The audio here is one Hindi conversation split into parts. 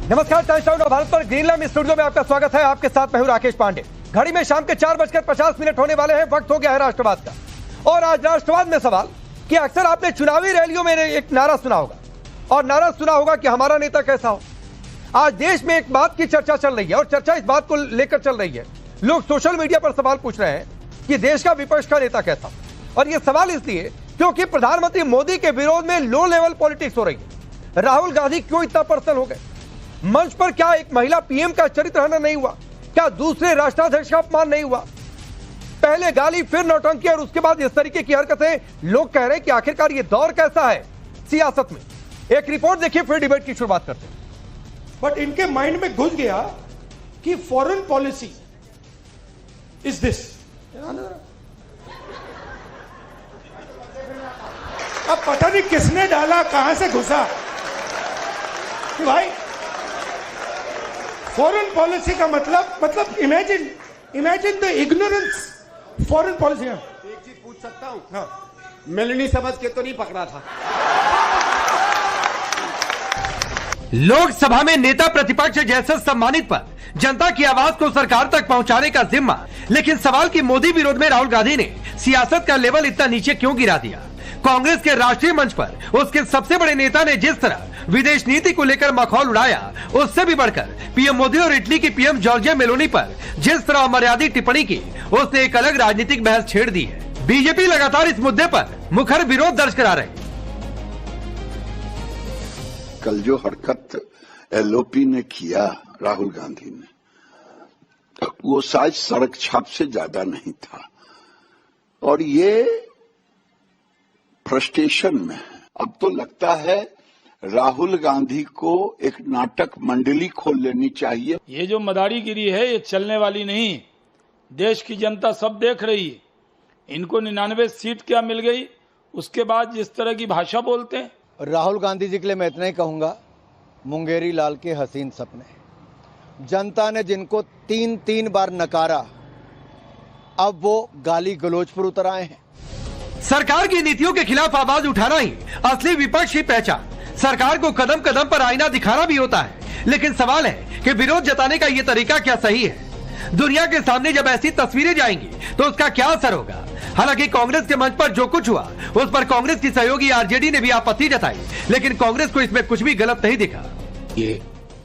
नमस्कार, टाइम्स नाउ भारत पर ग्रीनलैंड स्टूडियो में आपका स्वागत है। आपके साथ मैं हूं राकेश पांडे। घड़ी में शाम के 4:50 होने वाले हैं। वक्त हो गया है राष्ट्रवाद का। और आज राष्ट्रवाद में सवाल कि अक्सर आपने चुनावी रैलियों में एक नारा सुना होगा, और नारा सुना होगा कि हमारा नेता कैसा हो। आज देश में एक बात की चर्चा चल रही है, और चर्चा इस बात को लेकर चल रही है, लोग सोशल मीडिया पर सवाल पूछ रहे हैं कि देश का विपक्ष का नेता कैसा। और यह सवाल इसलिए क्योंकि प्रधानमंत्री मोदी के विरोध में लो लेवल पॉलिटिक्स हो रही है। राहुल गांधी क्यों इतना पर्सनल हो गए? मंच पर क्या एक महिला पीएम का चरित्र हनन नहीं हुआ? क्या दूसरे राष्ट्राध्यक्ष का अपमान नहीं हुआ? पहले गाली, फिर नौटंकी, और उसके बाद इस तरीके की हरकतें। लोग कह रहे हैं कि आखिरकार ये दौर कैसा है सियासत में। एक रिपोर्ट देखिए, फिर डिबेट की शुरुआत करते हैं। बट इनके माइंड में घुस गया कि फॉरेन पॉलिसी इज दिस। अब पता नहीं किसने डाला, कहां से घुसा कि भाई फॉरेन पॉलिसी का मतलब imagine the ignorance foreign policy. एक चीज पूछ सकता हूं? हाँ, मिलनी समझ के तो नहीं पकड़ा था? लोकसभा में नेता प्रतिपक्ष जैसे सम्मानित पर जनता की आवाज को सरकार तक पहुंचाने का जिम्मा। लेकिन सवाल कि मोदी विरोध में राहुल गांधी ने सियासत का लेवल इतना नीचे क्यों गिरा दिया? कांग्रेस के राष्ट्रीय मंच पर उसके सबसे बड़े नेता ने जिस तरह विदेश नीति को लेकर मखौल उड़ाया, उससे भी बढ़कर पीएम मोदी और इटली की पीएम जॉर्जिया मेलोनी पर जिस तरह अमर्यादित टिप्पणी की, उसने एक अलग राजनीतिक बहस छेड़ दी है। बीजेपी लगातार इस मुद्दे पर मुखर विरोध दर्ज करा रही। कल जो हरकत एलओपी ने किया राहुल गांधी ने, वो शायद सड़क छाप से ज्यादा नहीं था। और ये फ्रस्ट्रेशन में अब तो लगता है राहुल गांधी को एक नाटक मंडली खोल लेनी चाहिए। ये जो मदारीगिरी है ये चलने वाली नहीं। देश की जनता सब देख रही है। इनको 99 सीट क्या मिल गई, उसके बाद जिस तरह की भाषा बोलते हैं। राहुल गांधी जी के लिए मैं इतना ही कहूंगा, मुंगेरी लाल के हसीन सपने। जनता ने जिनको 3 बार नकारा, अब वो गाली गलौज पर उतर आए हैं। सरकार की नीतियों के खिलाफ आवाज उठाना ही असली विपक्ष की पहचान। सरकार को कदम कदम पर आईना दिखाना भी होता है, लेकिन सवाल है कि विरोध जताने का ये तरीका क्या सही है? दुनिया के सामने जब ऐसी तस्वीरें जाएंगी तो उसका क्या असर होगा? हालांकि कांग्रेस के मंच पर जो कुछ हुआ उस पर कांग्रेस की सहयोगी आरजेडी ने भी आपत्ति जताई, लेकिन कांग्रेस को इसमें कुछ भी गलत नहीं दिखा। ये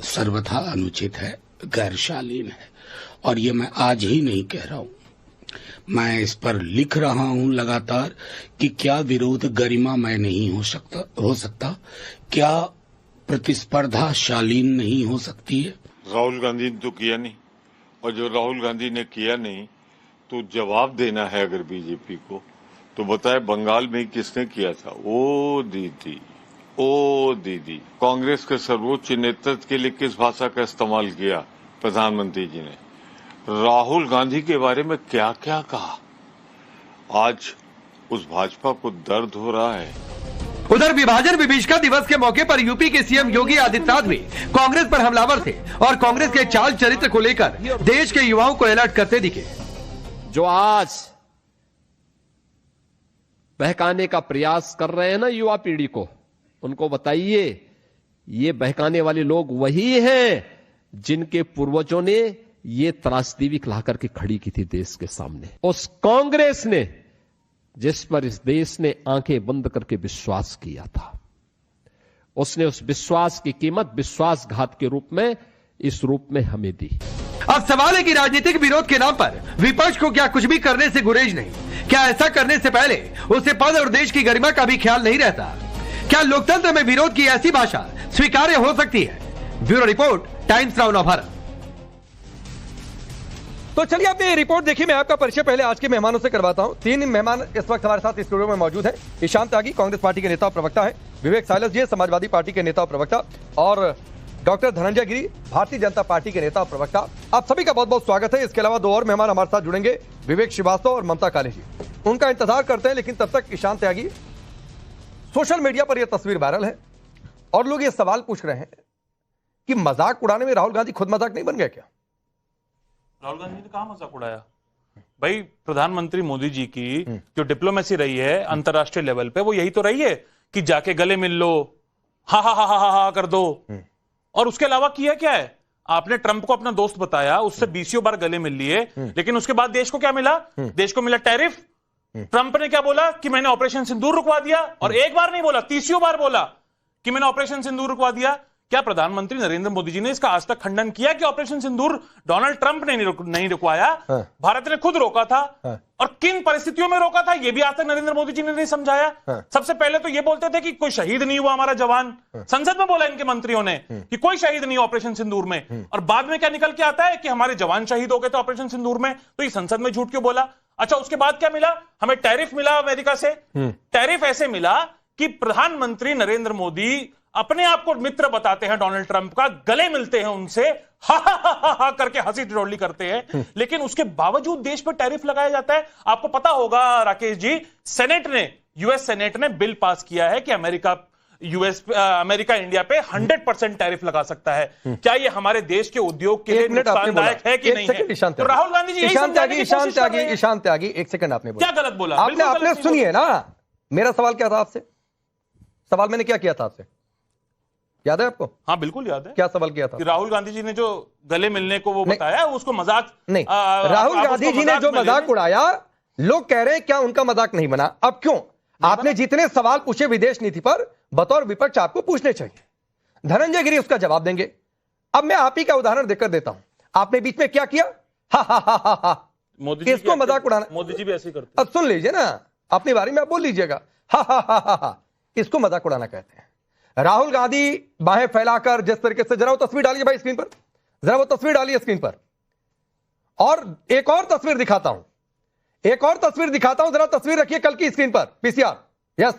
सर्वथा अनुचित है, गैर शालीन है, और ये मैं आज ही नहीं कह रहा हूँ, मैं इस पर लिख रहा हूँ लगातार कि क्या विरोध गरिमामय नहीं हो सकता? क्या प्रतिस्पर्धा शालीन नहीं हो सकती है? राहुल गांधी ने तो किया नहीं, और जो राहुल गांधी ने किया नहीं तो जवाब देना है अगर बीजेपी को, तो बताए बंगाल में किसने किया था? ओ दीदी, कांग्रेस के सर्वोच्च नेतृत्व के लिए किस भाषा का इस्तेमाल किया प्रधानमंत्री जी ने? राहुल गांधी के बारे में क्या क्या कहा? आज उस भाजपा को दर्द हो रहा है। उधर विभाजन विभीषिका दिवस के मौके पर यूपी के सीएम योगी आदित्यनाथ भी कांग्रेस पर हमलावर थे और कांग्रेस के चाल चरित्र को लेकर देश के युवाओं को अलर्ट करते दिखे। जो आज बहकाने का प्रयास कर रहे हैं ना युवा पीढ़ी को, उनको बताइए ये बहकाने वाले लोग वही हैं जिनके पूर्वजों ने ये त्रासदी भी ला करके खड़ी की थी देश के सामने। उस कांग्रेस ने जिस पर इस देश ने आंखें बंद करके विश्वास किया था, उसने उस विश्वास की कीमत विश्वासघात के रूप में इस रूप में हमें दी। अब सवाल है कि राजनीतिक विरोध के नाम पर विपक्ष को क्या कुछ भी करने से गुरेज नहीं? क्या ऐसा करने से पहले उसे पद और देश की गरिमा का भी ख्याल नहीं रहता? क्या लोकतंत्र में विरोध की ऐसी भाषा स्वीकार्य हो सकती है? Bureau report, times now Bharat. तो चलिए आपने रिपोर्ट देखी। मैं आपका परिचय पहले आज के मेहमानों से करवाता हूं। 3 मेहमान इस वक्त हमारे साथ स्टूडियो में मौजूद हैं। ईशान त्यागी कांग्रेस पार्टी के नेता और प्रवक्ता है, विवेक साइलस जी समाजवादी पार्टी के नेता और प्रवक्ता, और डॉक्टर धनंजय गिरी भारतीय जनता पार्टी के नेता और प्रवक्ता। आप सभी का बहुत बहुत स्वागत है। इसके अलावा 2 और मेहमान हमारे साथ जुड़ेंगे, विवेक श्रीवास्तव और ममता काले जी। उनका इंतजार करते हैं, लेकिन तब तक ईशान त्यागी, सोशल मीडिया पर यह तस्वीर वायरल है और लोग ये सवाल पूछ रहे हैं कि मजाक उड़ाने में राहुल गांधी खुद मजाक नहीं बन गया क्या? राहुल गांधी ने कहा मजाक उड़ाया? भाई प्रधानमंत्री मोदी जी की जो डिप्लोमेसी रही है अंतरराष्ट्रीय लेवल पे, वो यही तो रही है कि जाके गले मिल लो, हा हा हा हा हा कर दो, और उसके अलावा किया क्या है? आपने ट्रंप को अपना दोस्त बताया, उससे 20 बार गले मिल लिए, लेकिन उसके बाद देश को क्या मिला? देश को मिला टैरिफ। ट्रंप ने क्या बोला कि मैंने ऑपरेशन सिंदूर रुकवा दिया, और एक बार नहीं बोला, 30 बार बोला कि मैंने ऑपरेशन सिंदूर रुकवा दिया। क्या प्रधानमंत्री नरेंद्र मोदी जी ने इसका आज तक खंडन किया कि ऑपरेशन सिंदूर डोनाल्ड ट्रंप ने नहीं रुकवाया, भारत ने खुद रोका था? और किन परिस्थितियों में रोका था यह भी आज तक नरेंद्र मोदी जी ने नहीं समझाया। सबसे पहले तो यह बोलते थे कि कोई शहीद नहीं हुआ हमारा जवान, संसद में बोला इनके मंत्रियों ने कि कोई शहीद नहीं ऑपरेशन सिंदूर में, और बाद में क्या निकल के आता है कि हमारे जवान शहीद हो गए थे ऑपरेशन सिंदूर में। तो ये संसद में झूठ क्यों बोला? अच्छा, उसके बाद क्या मिला? हमें टैरिफ मिला अमेरिका से। टैरिफ ऐसे मिला कि प्रधानमंत्री नरेंद्र मोदी अपने आप को मित्र बताते हैं डोनाल्ड ट्रंप का, गले मिलते हैं उनसे, हा करके हंसी ठिठोली करते हैं, लेकिन उसके बावजूद देश पर टैरिफ लगाया जाता है। आपको पता होगा राकेश जी, यूएस सेनेट ने बिल पास किया है कि अमेरिका इंडिया पे 100% टैरिफ लगा सकता है। क्या ये हमारे देश के उद्योग के लिए नुकसानदायक है कि नहीं है? तो राहुल गांधी जी ईशान त्यागी, एक सेकंड आपने बोला, क्या गलत बोला? आपने सुनिए ना, मेरा सवाल क्या था आपसे? सवाल मैंने क्या किया था आपसे, याद है आपको? हाँ बिल्कुल याद है। क्या सवाल किया था? कि राहुल गांधी जी ने जो गले मिलने को वो बताया, उसको मजाक नहीं, राहुल गांधी जी ने जो मजाक उड़ाया, लोग कह रहे हैं क्या उनका मजाक नहीं बना? अब क्यों? आपने जितने सवाल पूछे विदेश नीति पर, बतौर विपक्ष आपको पूछने चाहिए। धनंजय गिरी उसका जवाब देंगे। अब मैं आप ही का उदाहरण देकर देता हूं। आपने बीच में क्या किया? हा मोदी जी इसको मजाक उड़ाना। मोदी जी भी ऐसे ही करते। अब सुन लीजिए ना, अपनी बारी में आप बोल लीजिएगा। हा इसको मजाक उड़ाना कहते हैं। राहुल गांधी बाहें फैलाकर जिस तरीके से, जरा वो तस्वीर डालिए भाई स्क्रीन पर, जरा वो तस्वीर डालिए स्क्रीन पर, और एक और तस्वीर दिखाता हूं, जरा तस्वीर रखिए कल की स्क्रीन पर, पीसीआर, यस,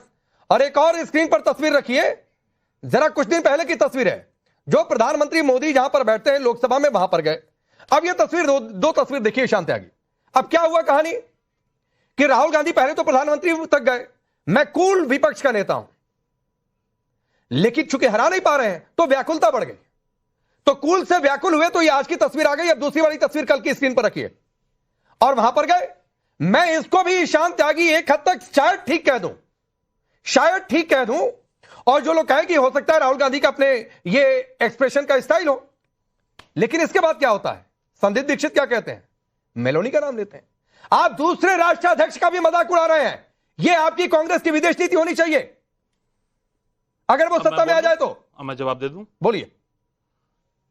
और एक और स्क्रीन पर तस्वीर रखिए, जरा कुछ दिन पहले की तस्वीर है, जो प्रधानमंत्री मोदी जहां पर बैठते हैं लोकसभा में, वहां पर गए। अब यह तस्वीर दो तस्वीर देखिए ईशान त्यागी। अब क्या हुआ कहानी कि राहुल गांधी पहले तो प्रधानमंत्री तक गए, मैं कूल विपक्ष का नेता हूं, लेकिन चूंकि हरा नहीं पा रहे हैं तो व्याकुलता बढ़ गई, तो कूल से व्याकुल हुए, तो ये आज की तस्वीर आ गई। अब दूसरी वाली तस्वीर कल की स्क्रीन पर रखिए, और वहां पर गए। मैं इसको भी ईशान त्यागी एक हद तक शायद ठीक कह दूं, और जो लोग कहें कि हो सकता है राहुल गांधी का अपने ये एक्सप्रेशन का स्टाइल हो, लेकिन इसके बाद क्या होता है? संदीप दीक्षित क्या कहते हैं? मेलोनी का नाम लेते हैं। आप दूसरे राष्ट्राध्यक्ष का भी मजाक उड़ा रहे हैं। यह आपकी कांग्रेस की विदेश नीति होनी चाहिए अगर वो सत्ता में आ जाए तो। मैं जवाब दे दूं? बोलिए।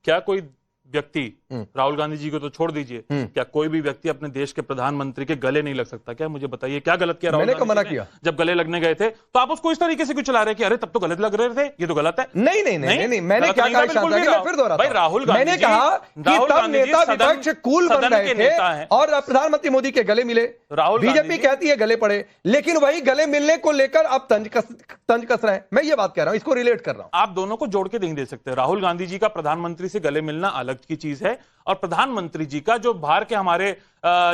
क्या कोई व्यक्ति, राहुल गांधी जी को तो छोड़ दीजिए, क्या कोई भी व्यक्ति अपने देश के प्रधानमंत्री के गले नहीं लग सकता? क्या मुझे बताइए, क्या गलत किया राहुल गांधी मना ने? किया जब गले लगने गए थे तो आप उसको इस तरीके से क्यों चला रहे कि अरे तब तो गलत लग रहे थे, ये तो गलत है? नहीं, मैंने क्या कहा? फिर दोहराता हूं, राहुल गांधी, मैंने कहा कि तब नेता विपक्ष कूल बन रहे थे और प्रधानमंत्री मोदी के गले मिले। बीजेपी कहती है गले पड़े, लेकिन वही गले मिलने को लेकर अब तंज कस रहे हैं। मैं ये बात कह रहा हूं, इसको रिलेट कर रहा हूं। आप दोनों को जोड़ के नहीं दे सकते। राहुल गांधी जी का प्रधानमंत्री से गले मिलना अलग की चीज है, और प्रधानमंत्री जी का जो बाहर के हमारे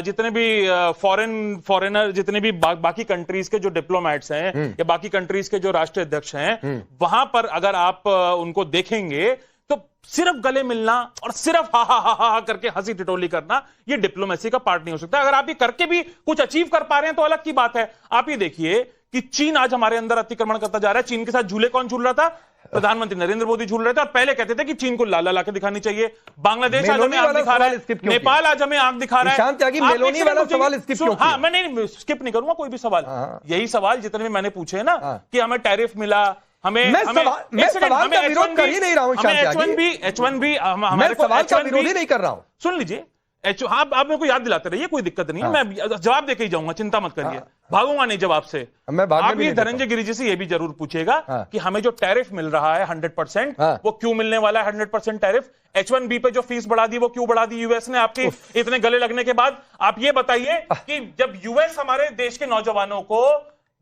जितने भी फॉरेनर, जितने भी बाकी कंट्रीज के जो डिप्लोमेट्स हैं या बाकी कंट्रीज के जो राष्ट्रीय अध्यक्ष हैं, वहां पर अगर आप उनको देखेंगे तो सिर्फ गले मिलना और सिर्फ हा करके हंसी टिटोली करना, ये डिप्लोमेसी का पार्ट नहीं हो सकता। अगर आप ये करके भी कुछ अचीव कर पा रहे हैं तो अलग की बात है। आप ये देखिए कि चीन आज हमारे अंदर अतिक्रमण करता जा रहा है। चीन के साथ झूले कौन झूल रहा था? प्रधानमंत्री नरेंद्र मोदी झूल रहे थे, और पहले कहते थे कि चीन को लाला लाके दिखानी चाहिए। बांग्लादेश आज हमें आंख दिखा रहा है, नेपाल आज हमें आंख दिखा रहा है। ईशान त्यागी, मेलोनी वाला सवाल स्किप क्यों किया? हाँ, मैं नहीं स्किप नहीं करूंगा कोई भी सवाल। यही सवाल जितने भी मैंने पूछे हैं ना, कि हमें टैरिफ मिला, मैं सवाल का विरोध कर ही नहीं रहा हूं। H1B मैं सवाल का विरोध ही नहीं कर रहा हूं। सुन लीजिए, आप मेरे को याद दिलाते रहिए, कोई दिक्कत नहीं है। मैं जवाब देके ही जाऊंगा, चिंता मत करिए, भागूंगा नहीं जवाब से। आप ये धनंजय गिरी जी से ये भी जरूर पूछेगा कि हमें जो टैरिफ मिल रहा है 100%, वो क्यों मिलने वाला है 100% टैरिफ? H1B पे जो फीस बढ़ा दी, वो क्यों बढ़ा दी यूएस ने आपके इतने गले लगने के बाद? आप ये बताइए कि जब यूएस हमारे देश के नौजवानों को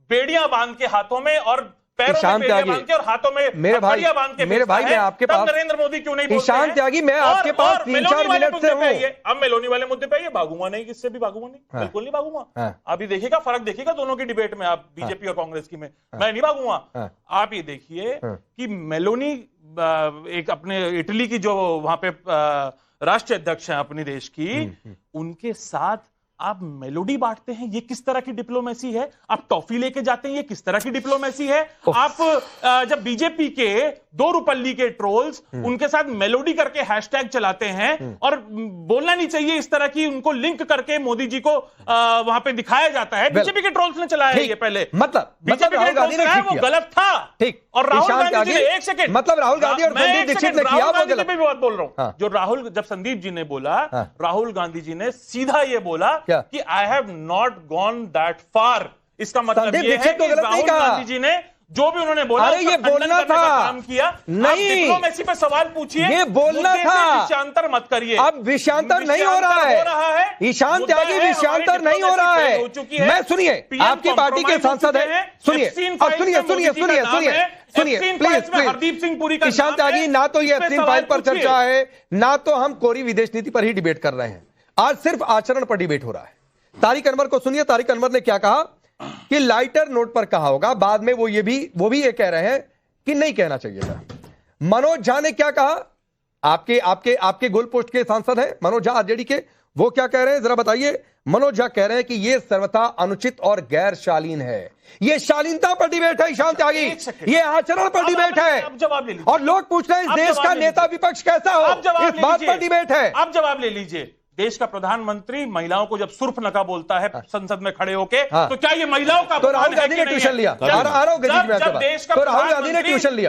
बेड़ियां बांध के हाथों में और पैरों में बेड़ियां बांध के और हाथों में हथकड़ियां बांध के, मेरे भाई मैं आपके पास, नरेंद्र मोदी क्यों नहीं बोलते ईशान त्यागी, मैं आपके पास 3-4 मिनट से हूं। अब मेलोनी वाले मुद्दे पे भागूंगा नहीं, किससे भी भागूंगा नहीं, बिल्कुल नहीं भागूंगा। अभी देखिएगा फर्क, देखिएगा दोनों की डिबेट में, आप बीजेपी और कांग्रेस की में, मैं नहीं भागूंगा। आप ये देखिए कि मेलोनी एक अपने इटली की जो वहां पे राष्ट्रीय अध्यक्ष हैं अपने देश की, उनके साथ आप मेलोडी बांटते हैं, ये किस तरह की डिप्लोमेसी है? आप टॉफी लेके जाते हैं, ये किस तरह की डिप्लोमेसी है? आप जब बीजेपी के 2 रुपल्ली के ट्रोल्स उनके साथ मेलोडी करके हैशटैग चलाते हैं, और बोलना नहीं चाहिए इस तरह की, उनको लिंक करके मोदी जी को वहां पे दिखाया जाता है। बीजेपी के ट्रोल्स ने चलाया है ये पहले, मतलब राहुल गांधी ने वो गलत था। ठीक, और राहुल गांधी जी ने, एक सेकंड, मतलब राहुल गांधी और संदीप दीक्षित ने किया वो गलत। मैं भी बात बोल रहा हूं, जो राहुल, जब संदीप जी ने बोला, राहुल गांधी जी ने सीधा ये बोला कि I have not gone that far. इसका मतलब ये है कि राहुल गांधी जी ने जो भी उन्होंने बोला, अरे ये बोलना था, काम किया नहीं। डिप्लोमेसी पे सवाल पूछिए, ये बोलना था। विषयांतर मत करिए। अब विषयांतर नहीं हो रहा है, ईशान त्यागी विषयांतर नहीं हो रहा है। मैं, सुनिए, आपकी पार्टी के सांसद है, सुनिए प्लीज, हरदीप सिंह पुरी का ईशान त्यागी, ना तो ये एफसीन फाइल पर चर्चा है, ना तो हम कोरी विदेश नीति पर ही डिबेट कर रहे हैं। आज सिर्फ आचरण पर डिबेट हो रहा है। तारिक अनवर को सुनिए, तारिक अनवर ने क्या कहा कि लाइटर नोट पर कहा होगा, बाद में वो भी ये कह रहे हैं कि नहीं कहना चाहिए था। मनोज झा ने क्या कहा, आपके गोल पोस्ट के सांसद हैं मनोज झा आरजेडी के, वो क्या कह रहे हैं जरा बताइए। मनोज झा कह रहे हैं कि यह सर्वथा अनुचित और गैर शालीन है। यह शालीनता पर डिबेट है ईशान त्यागी, यह आचरण पर डिबेट है। और लोग पूछ रहे हैं इस देश का नेता विपक्ष कैसा हो, इस बात पर डिबेट है। आप जवाब ले लीजिए। देश का प्रधानमंत्री महिलाओं को जब सुर्फ नका बोलता है संसद में खड़े होके, तो क्या ये महिलाओं का? तो राहुल गांधी ने ट्यूशन लिया।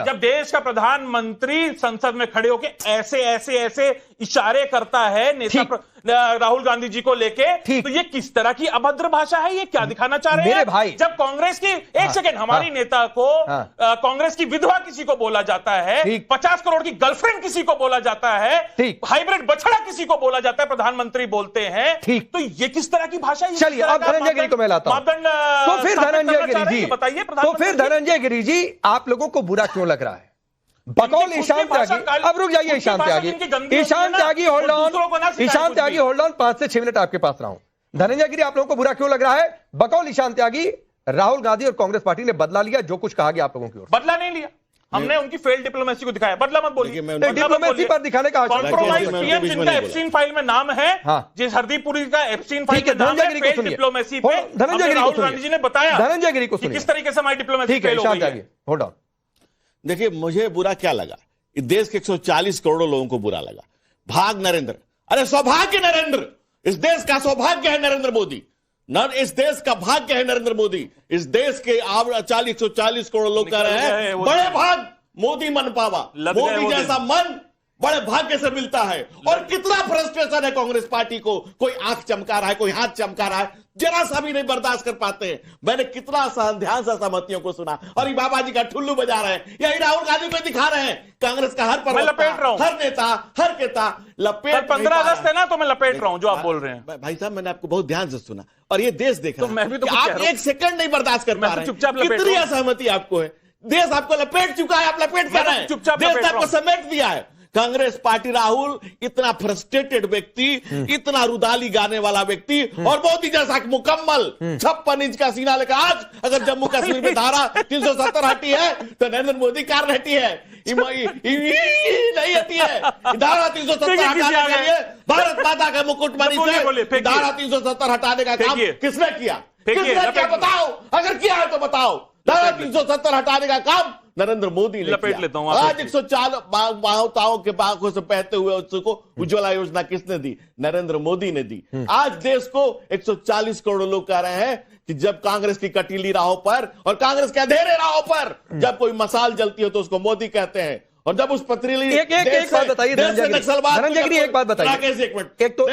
जब देश का प्रधानमंत्री संसद में खड़े होके ऐसे इशारे करता है नेता राहुल गांधी जी को लेके, तो ये किस तरह की अभद्र भाषा है? ये क्या दिखाना चाह रहे हैं भाई? जब कांग्रेस की, एक सेकंड, हमारी नेता को कांग्रेस की विधवा किसी को बोला जाता है, 50 करोड़ की गर्लफ्रेंड किसी को बोला जाता है, हाइब्रिड बछड़ा किसी को बोला जाता है, प्रधानमंत्री बोलते हैं, तो ये किस तरह की भाषा है? चलिए अब धनंजय गिरी को मैं लाता हूं। तो फिर धनंजय गिरी जी बताइए, तो फिर धनंजय गिरी जी आप लोगों को बुरा क्यों लग रहा है? बकौल ईशान त्यागी, अब रुक जाइए ईशान त्यागी होल्ड ऑन, 5 से 6 मिनट आपके पास रहा हूं। धनंजय गिरी आप लोगों को बुरा क्यों लग रहा है? बकौल ईशान त्यागी, राहुल गांधी और कांग्रेस पार्टी ने बदला लिया, जो कुछ कहा गया आप लोगों की ओर। बदला नहीं लिया, हमने उनकी फेल्ड डिप्लोमेसी को दिखाया। बदला मत बोलिए, डिप्लोमेसी पर दिखाने का कॉम्प्रोमाइज पीएम जिनका एफसीन फाइल में नाम है, जिस हरदीप पुरी का एफसीन फाइल में नाम है, फेल्ड डिप्लोमेसी पे राहुल गांधी जी ने बताया। धनंजय गिरी को सुनिए किस तरीके से हमारी डिप्लोमेसी फेल हो गई है। होल्ड ऑन, देखिए मुझे बुरा क्या लगा, इस देश के 140 करोड़ लोगों को बुरा लगा। भाग नरेंद्र, अरे सौभाग्य नरेंद्र, इस देश का सौभाग्य है नरेंद्र मोदी, इस देश का भाग्य है नरेंद्र मोदी। इस देश के 140 करोड़ लोग कह रहे हैं बड़े भाग मोदी मन पावा, मोदी जैसा मन बड़े भाग्य से मिलता है। और कितना फ्रस्ट्रेशन है कांग्रेस पार्टी को, कोई आंख चमका रहा है, कोई हाथ चमका रहा है, जरा सा भी नहीं बर्दाश्त कर पाते हैं। मैंने कितना ध्यान से सहमतियों को सुना, और ये बाबा जी का ठुल्लू बजा रहे हैं, यही राहुल गांधी को दिखा रहे हैं। कांग्रेस का हर हर नेता लपेट 15 अगस्त है ना, तो मैं लपेट रहा हूं जो आप बोल रहे हैं। भाई साहब मैंने आपको बहुत ध्यान से सुना, और ये देश देख रहा है, मैं भी तो आप एक सेकंड नहीं बर्दाश्त कर पा रहे हैं। कितनी असहमति आपको है, देश आपको लपेट चुका है, आप लपेट कर रहे हैं, देश ने आपको समेट दिया है। कांग्रेस पार्टी, राहुल इतना फ्रस्ट्रेटेड व्यक्ति, इतना रुदाली गाने वाला व्यक्ति, और मोदी जैसा मुकम्मल 56 इंच का सीना लेकर आज अगर जम्मू कश्मीर में धारा 370 हटी है तो नरेंद्र मोदी कार हटी है, नहीं हटी है। धारा 370 हटाने के लिए भारत माता का मुकुट मणि से धारा 370 हटाने का काम किसने किया? बताओ, अगर किया है तो बताओ। धारा 370 हटाने का काम नरेंद्र मोदी ने लपेट लेता हूं। आज 104 माताओं के बाहों से बहते हुए उसको उज्ज्वला योजना किसने दी? नरेंद्र मोदी ने दी। आज देश को 140 करोड़ लोग कह रहे हैं कि जब कांग्रेस की कटीली राहों पर और कांग्रेस के अंधेरे राहों पर जब कोई मसाल जलती है तो उसको मोदी कहते हैं, और जब उस पथरीली एक बात बताइए धनंजय गिरी, एक बात बताइए। एक तो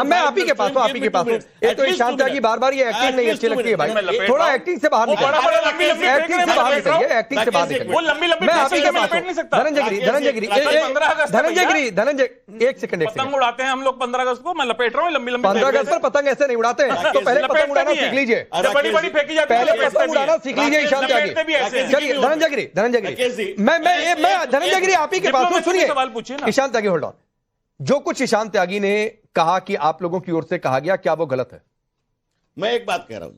मैं आप ही के पास हूं, आप ही के पास हूं। एक तो ईशान त्यागी बार-बार ये एक्टिंग नहीं अच्छी लगती है भाई, थोड़ा एक्टिंग से बाहर निकलिए, एक्टिंग से बाहर निकलिए। मैं आप ही के पास हूं। धनंजय गिरी, एक सेकंड। पतंग उड़ाते हैं हम लोग 15 अगस्त को, मैं लपेट रहा हूं लंबी 15 अगस्त पर पतंग ऐसे नहीं उड़ाते हैं, तो पहले पतंग उड़ाना सीख लीजिए, बड़ी फेंकी जाती है, पहले पतंग उड़ाना सीख लीजिए ईशान त्यागी। चलिए धनंजय गिरी, मैं धनंजय गिरी आप ही के पास हूं, सुनिए सवाल पूछिए ना। ईशान त्यागी होल्ड ऑन, जो कुछ ईशान त्यागी ने कहा कि आप लोगों की ओर से कहा गया, क्या वो गलत है? मैं एक बात कह रहा हूं,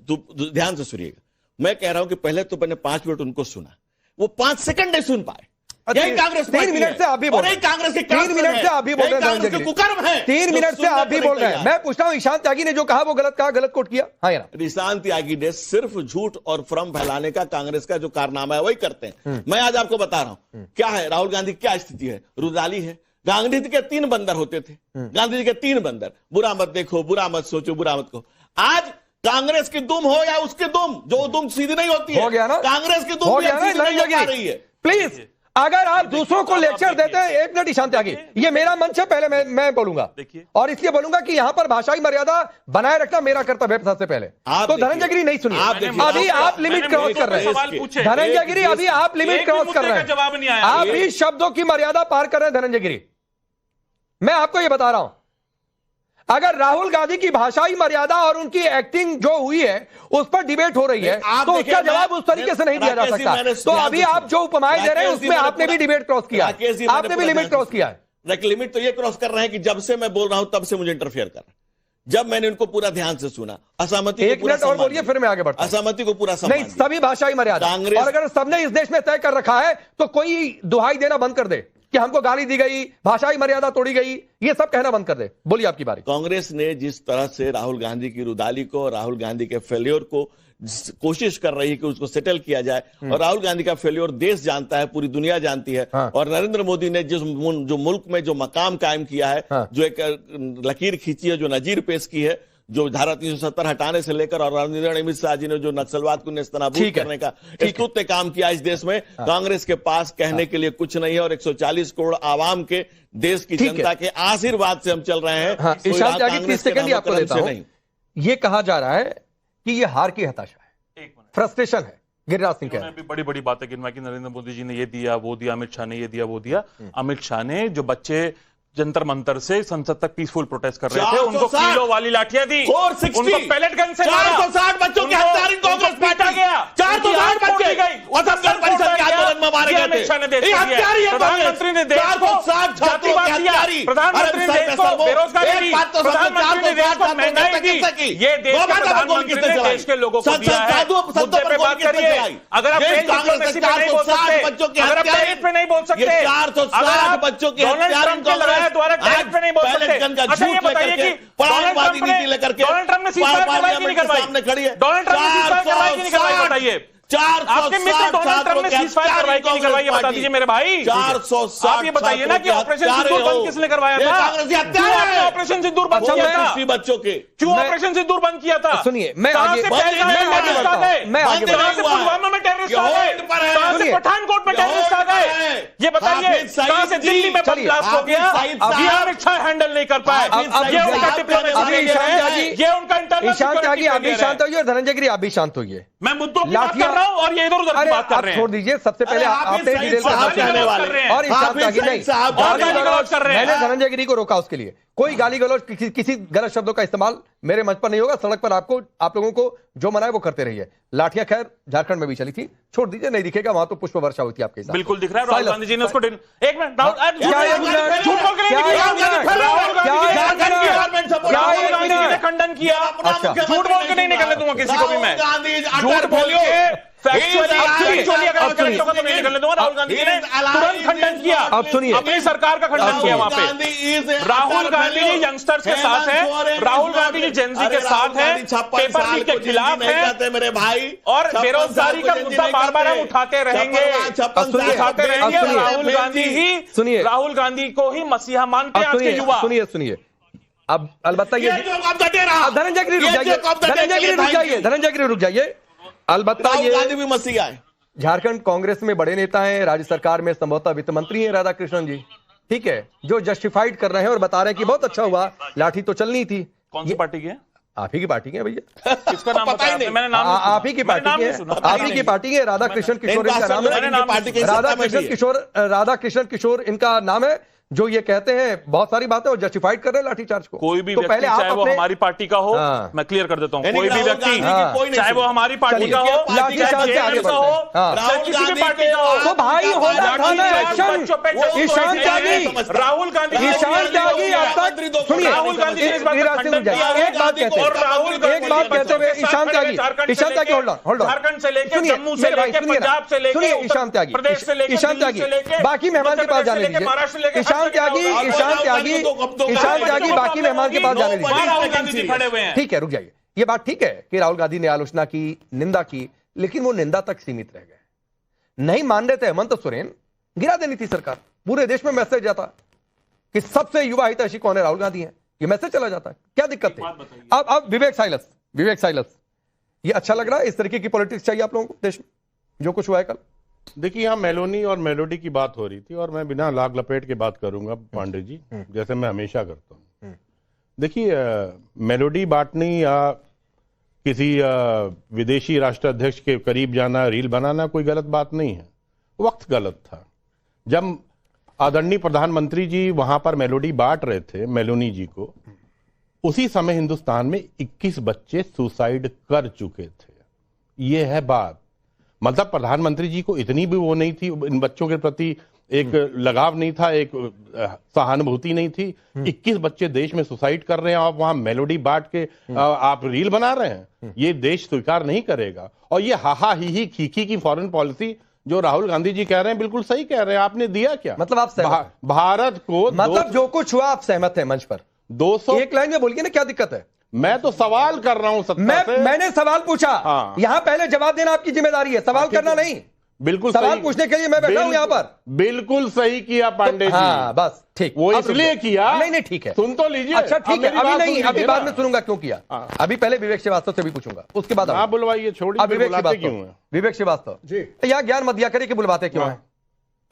ध्यान से सुनिएगा। मैं कह रहा हूं कि पहले तो मैंने 5 मिनट उनको सुना, वो 5 सेकंड नहीं सुन पाए। यही कांग्रेस 3 मिनट से आप भी बोल रहे हैं। 3 मिनट से आप भी बोल रहे हैं धनंजय गिरी। कुकर्म है 3 मिनट से आप भी बोल रहे हैं। मैं पूछता हूं ईशान त्यागी ने जो कहा वो गलत कहा, गलत कोट किया? हाँ यार, ईशान त्यागी ने सिर्फ झूठ और भ्रम फैलाने का कांग्रेस का जो कारनामा है वही करते हैं। मैं आज आपको बता रहा हूं क्या है राहुल गांधी क्या स्थिति है। रुदाली है। गांधी जी के 3 बंदर होते थे। गांधी जी के 3 बंदर, बुरा मत देखो, बुरा मत सोचो, बुरा मत कहो। आज कांग्रेस की दुम हो या उसकी दुम, जो दुम सीधी नहीं होती है, हो गया ना? कांग्रेस की दुम हो गया ना सीधी नहीं धनंजय हो रही गिरी? है। प्लीज, अगर आप दूसरों को लेक्चर देते हैं, 1 मिनट ईशान त्यागी, ये मेरा मंच है, पहले मैं बोलूंगा और इसलिए बोलूंगा कि यहां पर भाषाई मर्यादा बनाए रखना मेरा कर्तव्य है सबसे पहले। तो धनंजय गिरी नहीं सुनिए, अभी आप लिमिट क्रॉस कर रहे हैं। धनंजय गिरी अभी आप लिमिट क्रॉस कर रहे हैं, आप भी शब्दों की मर्यादा पार कर रहे हैं धनंजय गिरी। मैं आपको यह बता रहा हूं, अगर राहुल गांधी की भाषाई मर्यादा और उनकी एक्टिंग जो हुई है उस पर डिबेट हो रही है तो उसका जवाब उस तरीके से नहीं दिया जा सकता। तो अभी आप जो उपमाएं दे रहे हैं उसमें आपने भी डिबेट क्रॉस किया, आपने भी लिमिट क्रॉस किया है। लिमिट तो ये क्रॉस कर रहे हैं कि जब से मैं बोल रहा हूं तब से मुझे इंटरफेयर कर रहा है। जब मैंने उनको पूरा ध्यान से सुना, असहमति 1 मिनट और बोलिए फिर मैं आगे बढ़ता हूं। असहमति को पूरा नहीं, सभी भाषाई मर्यादा, और अगर सबने इस देश में तय कर रखा है तो कोई दुहाई देना बंद कर दे कि हमको गाली दी गई, भाषाई मर्यादा तोड़ी गई, ये सब कहना बंद कर दे। बोलिए आपकी बारी। कांग्रेस ने जिस तरह से राहुल गांधी की रुदाली को, राहुल गांधी के फेल्योर को कोशिश कर रही है कि उसको सेटल किया जाए, और राहुल गांधी का फेल्योर देश जानता है, पूरी दुनिया जानती है। और नरेंद्र मोदी ने जो मुल्क में जो मकाम कायम किया है, जो एक लकीर खींची है, जो नजीर पेश की है, जो धारा 370 हटाने से लेकर, और अमित शाह जी ने जो नक्सलवाद को नेस्तनाबूद करने का स्तुत्य काम किया इस देश में, कांग्रेस के पास कहने के लिए कुछ नहीं है। और 140 करोड़ आवाम के, देश की जनता के आशीर्वाद से हम चल रहे हैं। ईशान त्यागी 30 सेकंड ही आपको देता हूं। ये कहा जा रहा है कि ये हार की हताशा है, फ्रस्ट्रेशन है। गिरिराज सिंह कह रहे हैं बड़ी बड़ी बातें गिनवाई कि नरेंद्र मोदी जी ने ये दिया वो दिया, अमित शाह ने ये दिया वो दिया। अमित शाह ने जो बच्चे जंतर मंतर से संसद तक पीसफुल प्रोटेस्ट कर रहे थे उनको किलो वाली लाठियां दी, उनको पैलेट गन से 460 बच्चों की हत्या कांग्रेस पार्टी गया, 460 बच्चे असमगढ़ परिषद के आंदोलन में मारे गए थे। प्रधानमंत्री ने देश को जातिवाद दिया, प्रधानमंत्री ने देश को बेरोजगारी दी, प्रधानमंत्री ने देश को महंगाई दी। ये देश के प्रधानमंत्री ने देश के लोगों को दिया है। मुद्दे पे बात करिए। अगर आप डिप्लोमेसी पे नहीं बोल सकते, अगर आप पैलेट पे नहीं बोल सकते, 460 बच्चों की हत्या द्वारा टैक्स पे नहीं बोल सकते। अच्छा ये बताइए कि डोनाल्ड ट्रम्प ने सीज़फायर करवाई कि नहीं करवाई? डोनाल्ड ट्रम्प ने सीज़फायर करवाई कि नहीं करवाई बताइए? आपके मित्र डोनाल्ड ट्रम्प ने सीज़फायर करवाई कि नहीं करवाई, ये बता दीजिए मेरे भाई। 460 आप ये बताइए ना कि ऑपरेशन सिंदूर बंद किसने करवाया था? आपने ऑपरेशन सिंदूर बंद किया था? बच्चों के क्यों ऑपरेशन सिंदूर बंद किया था? सुनिए, मैं कहां से पुलवामा में टेररिस्ट आ गए? कहां से पठानकोट में टेररिस्ट आ गए? ये बताइए। कहां से दिल्ली में बम ब्लास्ट हो गया? अभी अमित शाह हैंडल नहीं कर पाए। ये उनका डिप्लोमेसी है, ये उनका इंटरनल ईशान त्यागी आप भी शांत होइए और धनंजय गिरी आप भी शांत होइए। मैं मुद्दों की बात कर रहा हूं और ये इधर उधर की बात कर रहे हैं। छोड़ दीजिए, सबसे पहले आपने डिटेल और ईशान त्यागी नहीं, मैंने धनंजय गिरी को रोका उसके लिए। कोई गाली गलौज किसी गलत शब्दों का इस्तेमाल मेरे मंच पर नहीं होगा। सड़क पर आप लोगों को जो मना है वो करते रहिए। लाठियां खैर झारखंड में भी चली थी, छोड़ दीजिए, नहीं दिखेगा, वहां तो पुष्प वर्षा हुई थी आपके साथ। बिल्कुल दिख रहा है। राहुल गांधी जी ने उसको एक मिनट खंडन किया, झूठ बोल के नहीं निकलने दूंगा किसी को भी मैं। झूठ बोल के राहुल गांधी जी ने तुरंत खंडन किया, अब सुनिए, अपनी सरकार का खंडन किया वहां पे। राहुल गांधी जी यंगस्टर्स के साथ है, राहुल गांधी जी जेनजी के साथ है, पेपर लीक के खिलाफ है मेरे भाई, और बेरोजगारी का मुद्दा बार बार हम उठाते रहेंगे, उठाते रहेंगे। राहुल गांधी ही, सुनिए, राहुल गांधी को ही मसीहा मानते हैं आज के युवा। सुनिए अब अलबत्ता ये धनंजय गिरी रुक जाइए, धनंजय गिरी रुक जाइए। अलबत्ता ये भी मसीहा है। झारखंड कांग्रेस में बड़े नेता हैं, राज्य सरकार में संभवतः वित्त मंत्री हैं राधाकृष्णन जी, ठीक है, जो जस्टिफाइड कर रहे हैं और बता रहे हैं कि बहुत अच्छा हुआ, लाठी तो चलनी थी। कौन सी पार्टी की है? आप ही की पार्टी है भैया। किसका नाम पता ही नहीं? मैंने नाम आप ही की पार्टी है, आप ही की पार्टी है। राधाकृष्ण किशोर इनका नाम है, राधाकृष्ण किशोर इनका नाम है, जो ये कहते हैं बहुत सारी बातें और जस्टिफाइड कर रहे हैं लाठीचार्ज को। कोई भी तो व्यक्ति, पहले आप चाहे वो अपने- हमारी पार्टी का हो, हाँ। मैं क्लियर कर देता हूँ, यानी कोई भी राहुल व्यक्ति, गांधी की कोई नहीं चाहे वो सुनी। हमारी पार्टी का हो, लाठी चाहे चार्ज से आगे JMM का बढ़ते हो, हैं। हाँ। चाहे किसी भी पार्टी का हो, तो भाई होना था ना एक्शन। ईशान त्यागी, राहुल गांधी, ईशान त्यागी अब तक सुनिए, राहुल गांधी ने इस बात का खंडन किया है। एक बात कहते और राहुल गांधी एक बात कहते हुए ईशान त्यागी, होल्ड ऑन, झारखंड से लेकर सुनिए, जम्मू से मेरे भाई, लेकर सुनिए ना, पंजाब से लेकर सुनिए उत्तर ईशान त्यागी, प्रदेश से लेकर ईशान दिल्ली त्यागी, से लेकर बाकी मेहमान के पास जाने दीजिए। ईशान त्यागी, बाकी मेहमान के पास जाने राहुल गांधी जी खड़े हुए दीजिए। हैं। ठीक है, रुक जाइए। ये बात ठीक है कि राहुल गांधी ने आलोचना की, निंदा की, लेकिन वो निंदा तक सीमित रह गए। नहीं मान रहे थे हेमंत सोरेन, गिरा देनी थी सरकार। पूरे देश में मैसेज जाता कि सबसे युवा हितैषी कौन है, राहुल गांधी है। ये मैसेज चला जाता है, क्या दिक्कत थी? अब विवेक साइलस, ये अच्छा लग रहा है? इस तरीके की पॉलिटिक्स चाहिए आप लोगों को देश में, जो कुछ हुआ है कल? देखिए, यहाँ मेलोनी और मेलोडी की बात हो रही थी और मैं बिना लाग लपेट के बात करूंगा पांडे जी, जैसे मैं हमेशा करता हूँ। देखिए, मेलोडी बांटनी या किसी विदेशी राष्ट्राध्यक्ष के करीब जाना, रील बनाना कोई गलत बात नहीं है। वक्त गलत था। जब आदरणीय प्रधानमंत्री जी वहां पर मेलोडी बांट रहे थे मेलोनी जी को, उसी समय हिंदुस्तान में 21 बच्चे सुसाइड कर चुके थे। ये है बात। मतलब प्रधानमंत्री जी को इतनी भी वो नहीं थी, इन बच्चों के प्रति एक लगाव नहीं था, एक सहानुभूति नहीं थी। 21 बच्चे देश में सुसाइड कर रहे हैं, आप वहां मेलोडी बांट के आप रील बना रहे हैं। ये देश स्वीकार नहीं करेगा। और ये हाहा ही खीखी की फॉरेन पॉलिसी जो राहुल गांधी जी कह रहे हैं, बिल्कुल सही कह रहे हैं। आपने दिया क्या? मतलब आप सहमत? भारत को मतलब जो कुछ हुआ आप सहमत है मंच पर? 200 एक लाइन में बोलिए ना, क्या दिक्कत है? मैं तो सवाल कर रहा हूं सत्ता से। मैंने सवाल पूछा। हाँ। यहां पहले जवाब देना आपकी जिम्मेदारी है, सवाल करना नहीं। बिल्कुल सवाल सही। पूछने के लिए मैं बैठा हूं यहां पर। बिल्कुल सही किया पांडे जी। हाँ, बस ठीक। वो अब इसलिए रुक जाइए। किया। नहीं ठीक है, सुन तो लीजिए। अच्छा ठीक है, अभी नहीं, अभी बाद में सुन। सुनूंगा क्यों किया। अभी पहले विवेक श्रीवास्तव से भी पूछूंगा, उसके बाद आप बुलवाइए, छोड़िए। विवेक श्रीवास्तव जी, यहाँ ज्ञान मत दिया करिए कि बुलवाते क्यों है।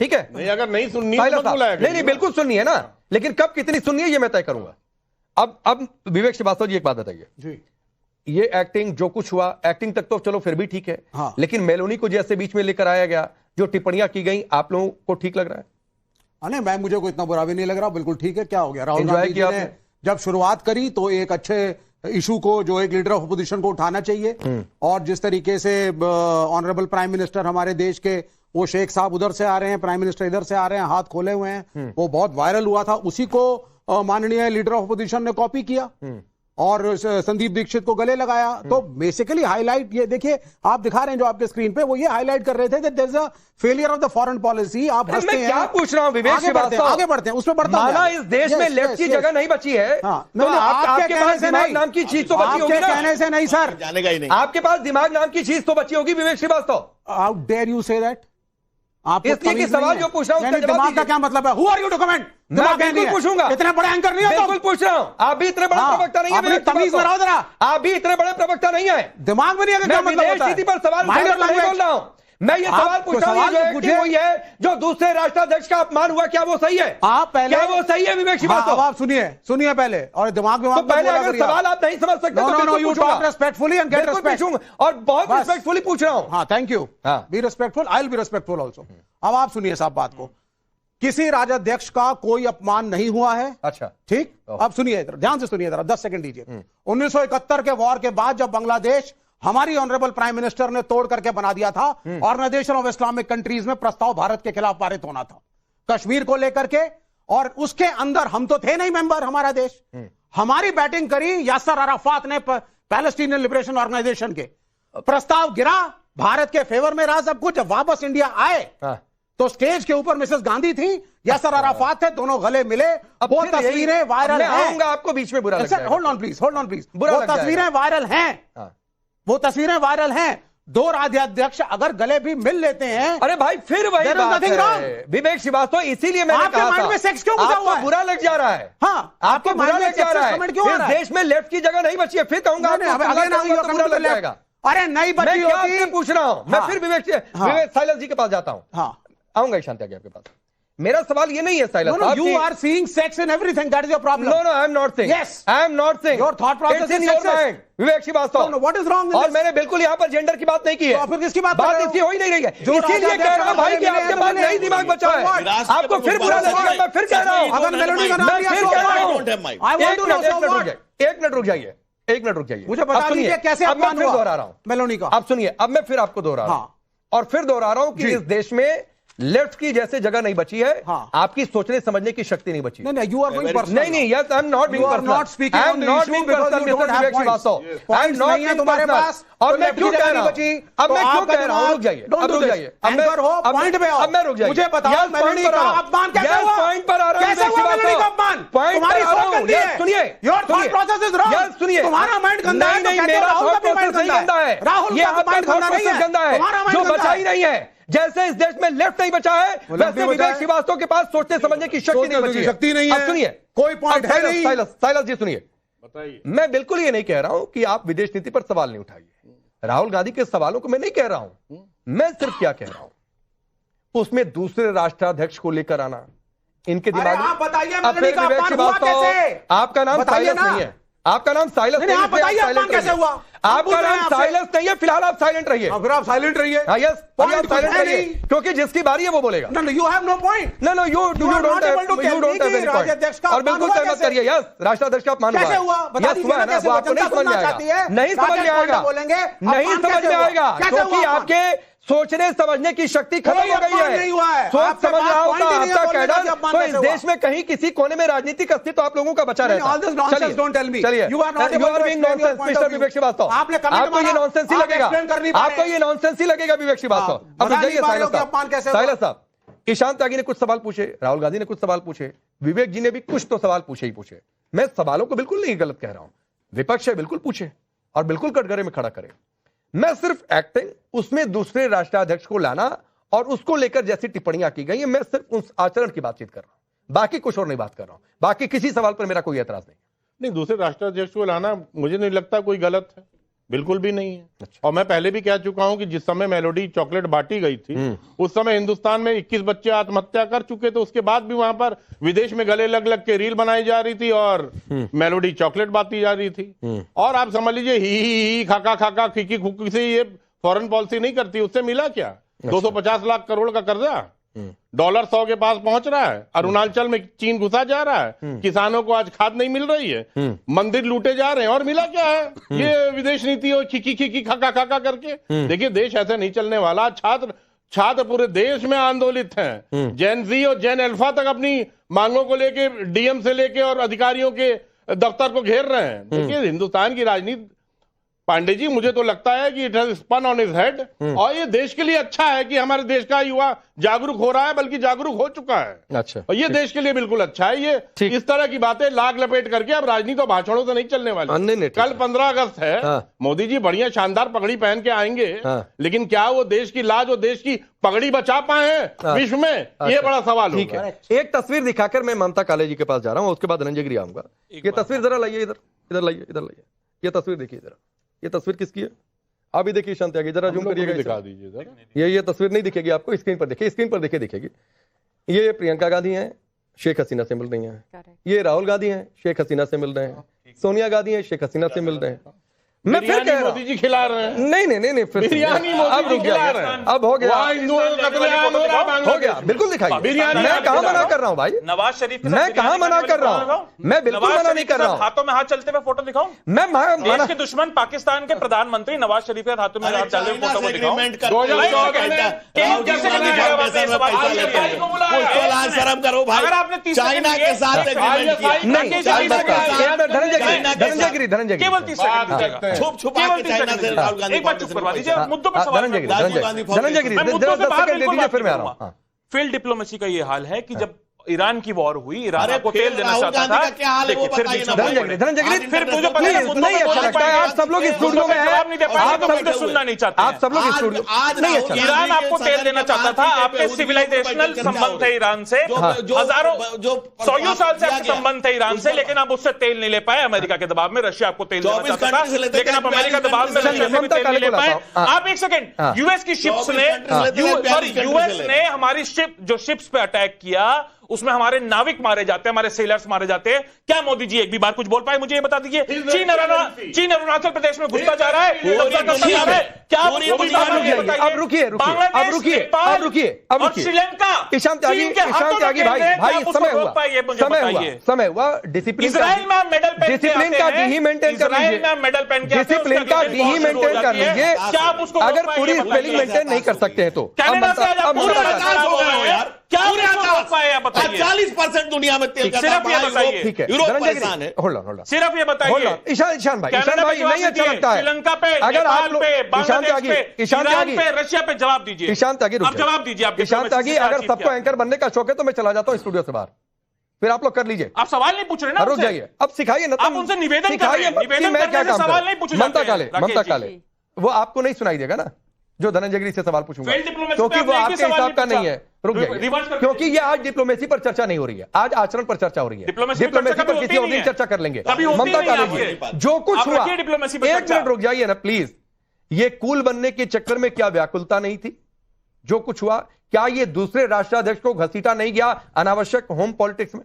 ठीक है, नहीं, अगर नहीं सुननी है तो बुलाया करिए। नहीं बिल्कुल सुननी है ना, लेकिन कब कितनी सुननी है ये मैं तय करूंगा। अब विवेक श्रीवास्तव जी एक बात बताइए जी, ये एक्टिंग जो कुछ हुआ, एक्टिंग तक तो चलो फिर भी ठीक है, हाँ। लेकिन मेलोनी को जैसे बीच में लेकर आया गया, जो टिप्पणियां की गई, आप लोगों को ठीक लग रहा है? नहीं, मैं मुझे कोई इतना बुरा भी नहीं लग रहा, बिल्कुल ठीक है। क्या हो गया? राहुल Enjoy गांधी जी किया ने आपने? जब शुरुआत करी तो एक अच्छे इशू को, जो एक लीडर ऑफ अपोजिशन को उठाना चाहिए। और जिस तरीके से ऑनरेबल प्राइम मिनिस्टर हमारे देश के, वो शेख साहब उधर से आ रहे हैं, प्राइम मिनिस्टर इधर से आ रहे हैं, हाथ खोले हुए हैं, वो बहुत वायरल हुआ था। उसी को माननीय लीडर ऑफ अपोजिशन ने कॉपी किया और संदीप दीक्षित को गले लगाया। तो बेसिकली हाईलाइट ये देखिए, आप दिखा रहे हैं जो आपके स्क्रीन पे, वो ये हाईलाइट कर रहे थे that there is a failure of the foreign policy. आप हंसते हैं, क्या पूछ रहा हूं विवेक श्रीवास्तव? आगे बढ़ते हैं, उसमें बढ़ता माना इस देश में लेफ्ट की जगह नहीं बची है, तो आपके पास दिमाग नाम की चीज तो बची होगी ना? कहने से नहीं सर, जानेगा ही नहीं। आपके पास दिमाग नाम की चीज तो बची होगी Vivek Srivastava. How dare you say that? आपको इसलिए कि सवाल जो पूछ रहा हूं उसका जवाब दिमाग का क्या मतलब है? Who are you to comment? मैं बिल्कुल पूछूंगा। इतने बड़े एंकर नहीं हो, बिल्कुल पूछ रहा हूं। आप भी इतने बड़े प्रवक्ता नहीं है, तमीज में रहो जरा। आप भी इतने बड़े प्रवक्ता नहीं है, दिमाग में नहीं है। मैं विदेश नीति पर सवाल नहीं बोल रहा हूं। मैं ये सवाल पूछ रहा हूं, जो एक्टिंग हुई है, जो दूसरे राष्ट्राध्यक्ष का अपमान हुआ, क्या वो सही है? आप पहले, क्या वो सही है विवेक श्रीवास्तव? आप सुनिए पहले, और दिमाग में तो पहले अगर सवाल आप नहीं समझ सकते तो बिल्कुल पूछूंगा, रेस्पेक्टफुली एंड गेट रिस्पेक्ट, और बहुत रिस्पेक्टफुली पूछ रहा हूं। हाँ, thank you. Be respectful, I will be respectful also. अब आप सुनिए साहब बात को, किसी राजाध्यक्ष का कोई अपमान नहीं हुआ है। अच्छा ठीक, अब सुनिए, ध्यान से सुनिए जरा, 10 सेकंड दीजिए। 1971 के वॉर के बाद जब बांग्लादेश हमारी ऑनरेबल प्राइम मिनिस्टर ने तोड़ करके बना दिया था, ऑर्गेनाइजेशन ऑफ इस्लामिक कंट्रीज में प्रस्ताव भारत के खिलाफ पारित होना था कश्मीर को लेकर के, और उसके अंदर हम तो थे नहीं मेंबर, हमारा देश। हमारी बैटिंग करी यासर अराफात ने, पैलेस्टीनियन लिबरेशन ऑर्गेनाइजेशन के, प्रस्ताव गिरा, भारत के फेवर में रहा सब कुछ। जब वापस इंडिया आए तो स्टेज के ऊपर मिसेस गांधी थी, यासर अराफात थे, दोनों गले मिले। वो तस्वीरें वायरल हैं। आपको बीच में बुरा लग जाएगा। होल्ड ऑन प्लीज, वो तस्वीरें वायरल हैं, वो तस्वीरें वायरल हैं। दो राज्याध्यक्ष अगर गले भी मिल लेते हैं, अरे भाई फिर वही बात है विवेक श्रीवास्तव, इसीलिए मैंने कहा था, में सेक्स क्यों घुसा हुआ है? बुरा लग जा रहा है। हाँ, आपको बुरा लग जा रहा है। इस देश में लेफ्ट की जगह नहीं बची है, फिर कहूंगा बुरा लग जाएगा। अरे नहीं बची होती, पूछ रहा हूं मैं। फिर विवेक साइलेंस जी के पास जाता हूं। हाँ, आऊंगा ईशान त्यागी आपके पास। मेरा सवाल ये नहीं है साइलस साहब, you are seeing sex in everything. That is your problem. No, I am not saying. Yes. I am not saying. Your thought process It's in is your sexist. mind. Vivek Srivastava. No, what is wrong in और this? मैंने बिल्कुल यहाँ पर जेंडर की बात नहीं की है। तो फिर किसकी बात कर रहे हो? इसकी हो ही नहीं रही है। जो इसीलिए कह रहा हूँ भाई कि आपके पास नहीं दिमाग बचा है। आपको फिर बुरा लगेगा, मैं फिर कह रहा हूँ। अगर मेलोडी का नाम मैं लिया फिर तो कह रहा हूँ। I want to know so what? एक मिनट रुक जाइए, एक मिनट रुक जाइए। मुझे बता दीजिए कैसे अब मैं अपमान फिर हुआ दोहरा रहा हूँ मेलोडी का। अब सुनिए, अब मैं फिर आपको दोहरा रहा हूँ और फिर दोहरा रहा हूँ कि इस देश में लेफ्ट की जैसे जगह नहीं बची है, आपकी सोचने समझने की शक्ति नहीं बची। नहीं, you are going personal. नहीं, yes, I am not being personal. You are not speaking on the issue because you don't have points. Points नहीं है तुम्हारे पास। और मैं क्यों कह रहा हूँ? अब मैं क्यों कह रहा हूँ? रुक जाइए, अब रुक जाइए। एंकर हो, पॉइंट पे हो। अब मैं रुक जाइए। मुझे बताओ मेलोडी का अपमान कैसे हुआ? पॉइंट पर आ रहा हूँ। कैसे हुआ मेलोडी का अपमान? तुम्हारी सोच गंदी है। सुनिए, Your thought process is wrong. सुनिए, तुम्हारा माइंड गंदा है। नहीं, मेरा थॉट प्रोसेस नहीं गंदा है। राहुल ये आपका थॉट प्रोसेस गंदा है, जो बचा ही नहीं है। जैसे इस देश में लेफ्ट नहीं बचा है, वैसे विवेक श्रीवास्तव के पास सोचने समझने की शक्ति नहीं बची है। शक्ति नहीं है। अब सुनिए, कोई पॉइंट है नहीं। साइलस जी सुनिए, बताइए। मैं बिल्कुल ये नहीं कह रहा हूं कि आप विदेश नीति पर सवाल नहीं उठाइए। राहुल गांधी के सवालों को मैं नहीं कह रहा हूं। मैं सिर्फ क्या कह रहा हूं, उसमें दूसरे राष्ट्राध्यक्ष को लेकर आना इनके दिमाग में। आप बताइए अब फिर विवेक श्रीवास्तव, आपका नाम साइलस नहीं है, आपका नाम साइलस नहीं है। आप बताइए अपमान कैसे हुआ? आपका नाम साइलस नहीं है, फिलहाल आप साइलेंट रहिए। फिर आप साइलेंट रहिए। यस, आप साइलेंट रहिए, क्योंकि जिसकी बारी है वो बोलेगा। No, you have no point. No, you don't have any point. और बिल्कुल सहमत करिए। यस, राष्ट्राध्यक्ष का अपमान कैसे हुआ? बता दीजिए ना कैसे हुआ? आपको नहीं समझ में आएगा, नहीं समझ में आएगा, बोलेंगे नहीं समझ में आएगा, क्योंकि आपके सोचने समझने की शक्ति खत्म हो गई है। सोच समझ रहा होता आपका कैडर तो इस देश में कहीं किसी कोने में राजनीतिक अस्तित्व आप लोगों का बचा रहता। चलिए, you are being nonsense mister Vivek Srivastava. आपको ये नॉनसेंस ही लगेगा, आपको ये नॉनसेंस ही लगेगा विवेक श्रीवास्तव। अब जाइए साइलस साहब, ईशान त्यागी ने कुछ सवाल पूछे, राहुल गांधी ने कुछ सवाल पूछे, विवेक जी ने भी कुछ तो सवाल पूछे ही पूछे। मैं सवालों को बिल्कुल नहीं गलत कह रहा हूं, विपक्ष है बिल्कुल पूछे और बिल्कुल कटघरे में खड़ा करे। मैं सिर्फ एक्टिंग उसमें दूसरे राष्ट्राध्यक्ष को लाना और उसको लेकर जैसी टिप्पणियां की गई है, मैं सिर्फ उस आचरण की बातचीत कर रहा हूं, बाकी कुछ और नहीं बात कर रहा हूं। बाकी किसी सवाल पर मेरा कोई एतराज नहीं। दूसरे राष्ट्राध्यक्ष को लाना मुझे नहीं लगता कोई गलत है, बिल्कुल भी नहीं है। अच्छा। और मैं पहले भी कह चुका हूं कि जिस समय मेलोडी चॉकलेट बांटी गई थी उस समय हिंदुस्तान में 21 बच्चे आत्महत्या कर चुके थे। उसके बाद भी वहां पर विदेश में गले लग लग के रील बनाई जा रही थी और मेलोडी चॉकलेट बांटी जा रही थी। और आप समझ लीजिए ही खाका खाका खिकी खुकी से ये फॉरेन पॉलिसी नहीं करती। उससे मिला क्या? 250 लाख करोड़ का कर्जा, डॉलर 100 के पास पहुंच रहा है, अरुणाचल में चीन घुसा जा रहा है, किसानों को आज खाद नहीं मिल रही है, मंदिर लूटे जा रहे हैं, और मिला क्या है? ये विदेश नीति हो खिकी खिकी खाका खाका करके। देखिए, देश ऐसे नहीं चलने वाला। छात्र पूरे देश में आंदोलित हैं। जेन जी और जेन अल्फा तक अपनी मांगों को लेके डीएम से लेके और अधिकारियों के दफ्तर को घेर रहे हैं। देखिए, हिंदुस्तान की राजनीति पांडे जी, मुझे तो लगता है कि it has spun on his head. और ये देश के लिए अच्छा है कि हमारे देश का युवा जागरूक हो रहा है, बल्कि जागरूक हो चुका है। अच्छा, और ये देश के लिए बिल्कुल अच्छा है। ये इस तरह की बातें लाग लपेट करके अब राजनीति और भाषणों से नहीं चलने वाली। कल 15 अगस्त है। मोदी जी बढ़िया शानदार पगड़ी पहन के आएंगे, लेकिन क्या वो देश की लाज और देश की पगड़ी बचा पाए हैं विश्व में? ये बड़ा सवाल होगा। एक तस्वीर दिखाकर मैं ममता काले जी के पास जा रहा हूँ, उसके बाद धनंजय गिरी आऊंगा। ये तस्वीर जरा लाइए, इधर लाइए, इधर लाइए। ये तस्वीर देखिए जरा, ये तस्वीर किसकी है? आप भी देखिए, शांति आगे जरा जूम करिएगा, दिखा दीजिए जरा। ये तस्वीर नहीं दिखेगी आपको, स्क्रीन पर देखिए, स्क्रीन पर देखिए, दिखेगी। ये प्रियंका गांधी हैं, शेख हसीना से मिल रही हैं। ये राहुल गांधी हैं, शेख हसीना से मिल रहे हैं। सोनिया गांधी हैं, शेख हसीना से मिल रहे हैं। मैं फिर कह रहा हूं, मोदी जी खिला रहे हैं। नहीं, फिर बिरयानी मोदी जी खिला रहे हैं। अब हो गया, हो गया, बिल्कुल दिखाइए। मैं कहां मना कर रहा हूं भाई? नवाज शरीफ, मैं कहां मना कर रहा हूं? मैं बिल्कुल मना नहीं कर रहा हूं। हाथों में हाथ चलते हुए फोटो दिखाऊं? मैं देश के दुश्मन पाकिस्तान के प्रधानमंत्री नवाज शरीफ के हाथों में हाथ चलते हुए फोटो को दिखाऊं? शर्म करो भाई, अगर आपने चाइना के साथ एग्रीमेंट धनंजय गिरी केवल 30 सेकंड छुप छुपा के चाइना से राहुल गांधी एक बार चुप करवा दीजिए, मुद्दों पर सवाल धनंजय गिरी फिर मैं आ रहा हूं। फील्ड डिप्लोमेसी का ये हाल है कि जब ईरान की वॉर हुई, ईरान अरे आपको फिर तेल देना राहुल चाहता गांधी था। का क्या हाल है वो देखिए, फिर बताइए बीच ना में भाई। बोल धनंजय गिरी, फिर मुझे पता है मुद्दों नहीं पे अच्छा बोल लगता है। पाएंगे। आप सब लोग इस स्टूडियो में हैं, जवाब नहीं दे पाएंगे, आप तो सब मुझे सुनना नहीं चाहते आप सब लोग इस स्टूडियो नहीं अच्छा लगता। ईरान आपको तेल देना चाहता था, आपके सिविलाइजेशनल संबंध थे ईरान से, हजारों 100 साल से आपके संबंध थे ईरान से, लेकिन आप उससे तेल नहीं ले पाए। अमेरिका के दबाव में रशिया आपको तेल देना चाहता था, लेकिन आप अमेरिका के दबाव में रशिया से भी तेल नहीं ले पाए। आप एक सेकंड, यूएस की शिप्स ने, यूएस ने हमारी शिप, जो शिप्स पे अटैक किया उसमें हमारे नाविक मारे जाते हैं, हमारे सेलर्स मारे जाते हैं। क्या मोदी जी एक भी बार कुछ बोल पाए? मुझे ये बता दीजिए। चीन अरुणाचल प्रदेश में घुसता जा रहा है, कब्जा करता जा रहा है। क्या अब रुकिए और श्रीलंका, ईशान त्यागी भाई समय हुआ डिसिप्लिन का डी ही मेंटेन कर लीजिए, डिसिप्लिन का डी ही मेंटेन कर लीजिए। क्या आप उसको अगर पूरी स्पेलिंग मेंटेन नहीं कर सकते हैं तो कनाडा से आप पूरे आजाद हो गए हो यार। क्या आप पाए? आप बताइए। 40% दुनिया में तेल का सिर्फ ये बताइए। ठीक है, यूरोप परेशान है। होल्ड ऑन सिर्फ ये बताइए। ईशान भाई नहीं अच्छा लगता है। श्रीलंका पे, अगर आप नेपाल पे, बांग्लादेश पे, ईरान पे, रशिया पे जवाब दीजिए। ईशान त्यागी अब जवाब दीजिए। आप ईशान त्यागी, अगर सबको एंकर बनने का शौक है तो मैं चला जाता हूं स्टूडियो से बाहर, फिर आप लोग कर लीजिए। आप सवाल नहीं पूछ रहे ना, रुक जाइए, अब सिखाइए ना, आप उनसे निवेदन कर रहे हैं। निवेदन मैं क्या करने से काम सवाल नहीं पूछे ममता जाते हैं। काले वो आपको नहीं सुनाई देगा ना जो धनंजय गिरी से सवाल पूछूंगा, Failed diplomacy क्योंकि पे वो आपने एक आपके ही सवाल हिसाब का नहीं नहीं है। रुक रिवर्स जाइए, करके क्योंकि ये आज डिप्लोमेसी पर चर्चा नहीं हो रही है, आज आचरण पर चर्चा हो रही है। डिप्लोमेसी डिप्लोमेसी पर किसी और दिन चर्चा कर लेंगे। ममता काले जो कुछ हुआ, एक मिनट रुक जाइए ना प्लीज। ये कूल बनने के चक्कर में क्या व्याकुलता नहीं थी? जो कुछ हुआ, क्या ये दूसरे राष्ट्राध्यक्ष को घसीटा नहीं गया अनावश्यक होम पॉलिटिक्स में?